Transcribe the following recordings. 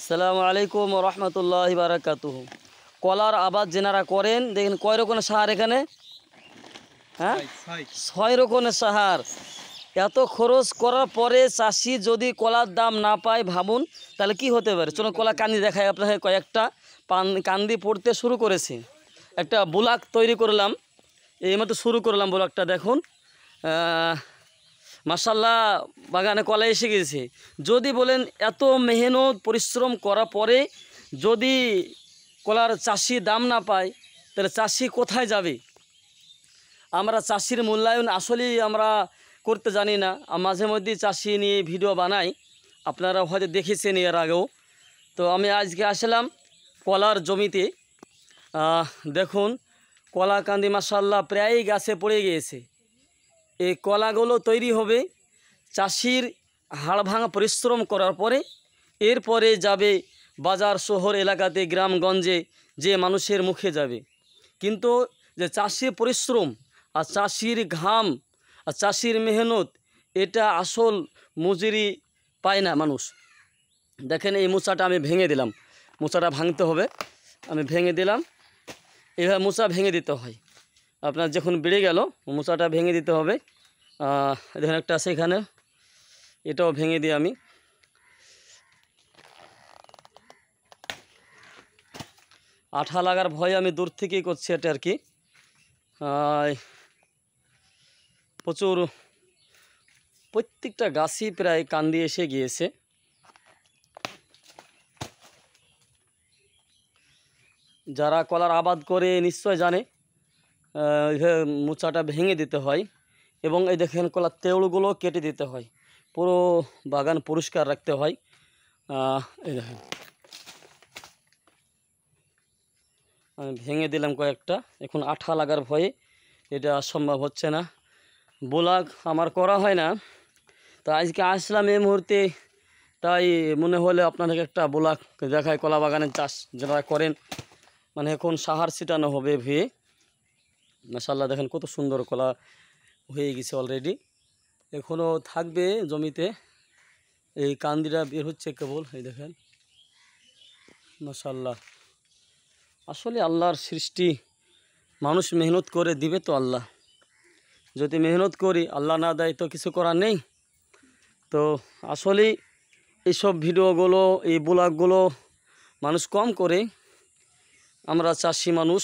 আসসালামু আলাইকুম রহমতুল্লাহি বারাকাতুহু। কলার আবাদ যেনারা করেন দেখেন কয় রকমের সাহার এখানে, হ্যাঁ 6 রকমের সাহার। এত খরচ করার পরে চাষি যদি কলার দাম না পায় ভাবুন তাহলে কি হতে পারে। চলুন কলা কান্দি দেখায় আপনাকে কয়েকটা। কান্দি পড়তে শুরু করেছি, একটা বুলাক তৈরি করলাম, এইমাত্র শুরু করলাম বুলাকটা। দেখুন মাশাল্লাহ বাগানে কলা এসে গেছে। যদি বলেন এত মেহনত পরিশ্রম করার পরে যদি কলার চাষি দাম না পায় তাহলে চাষি কোথায় যাবে। আমরা চাষির মূল্যায়ন আসলেই আমরা করতে জানি না। মাঝে মধ্যে চাষি নিয়ে ভিডিও বানাই, আপনারা হয়তো দেখেছেন এর আগেও। তো আমি আজকে আসলাম কলার জমিতে। দেখুন কলা কান্দি মাশাল্লাহ প্রায়ই গাছে পড়ে গিয়েছে। এই কলাগুলো তৈরি হবে চাষির হাড় ভাঙা পরিশ্রম করার পরে, এরপরে যাবে বাজার শহর এলাকাতে গ্রামগঞ্জে, যে মানুষের মুখে যাবে। কিন্তু যে চাষির পরিশ্রম আর চাষির ঘাম আর চাষির মেহনত, এটা আসল মজুরি পায় না মানুষ। দেখেন এই মোচাটা আমি ভেঙে দিলাম, মোচাটা ভাঙতে হবে, আমি ভেঙে দিলাম। এভাবে মোচা ভেঙে দিতে হয়, আপনার যখন বেড়ে গেল মোচাটা ভেঙে দিতে হবে। দেখুন একটা আছে এখানে, এটাও ভেঙে দিই আমি। আঠা লাগার ভয়ে আমি দূর থেকেই করছি এটা আর কি। প্রচুর প্রত্যেকটা গাছই প্রায় কান্দি এসে গিয়েছে। যারা কলার আবাদ করে নিশ্চয় জানে মোচাটা ভেঙে দিতে হয়। এবং এই দেখেন কলার তেউলগুলো কেটে দিতে হয়, পুরো বাগান পরিষ্কার রাখতে হয়। এই দেখেন আমি ভেঙে দিলাম কয়েকটা। এখন আঠা লাগার ভয়ে এটা সম্ভব হচ্ছে না, ব্লগ আমার করা হয় না। তো আজকে আসলাম এই মুহূর্তে, তাই মনে হলে আপনাদেরকে একটা ব্লগ দেখায় কলা বাগানের চাষ যারা করেন। মানে এখন সাহার ছিটানো হবে ভুয়ে। মাশাআল্লাহ দেখেন কত সুন্দর কলা হয়ে গেছে অলরেডি, এখনও থাকবে জমিতে। এই কান্দিটা বের হচ্ছে কেবল, এই দেখেন মাশাআল্লাহ। আসলে আল্লাহর সৃষ্টি, মানুষ মেহনত করে দিবে তো আল্লাহ। যদি মেহনত করি আল্লাহ না দেয় তো কিছু করার নেই। তো আসলেই এইসব ভিডিওগুলো, এই ব্লগগুলো মানুষ কম করে। আমরা চাষি মানুষ,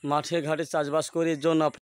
মাঠে ঘাটে চাষবাস করি, এর জন্য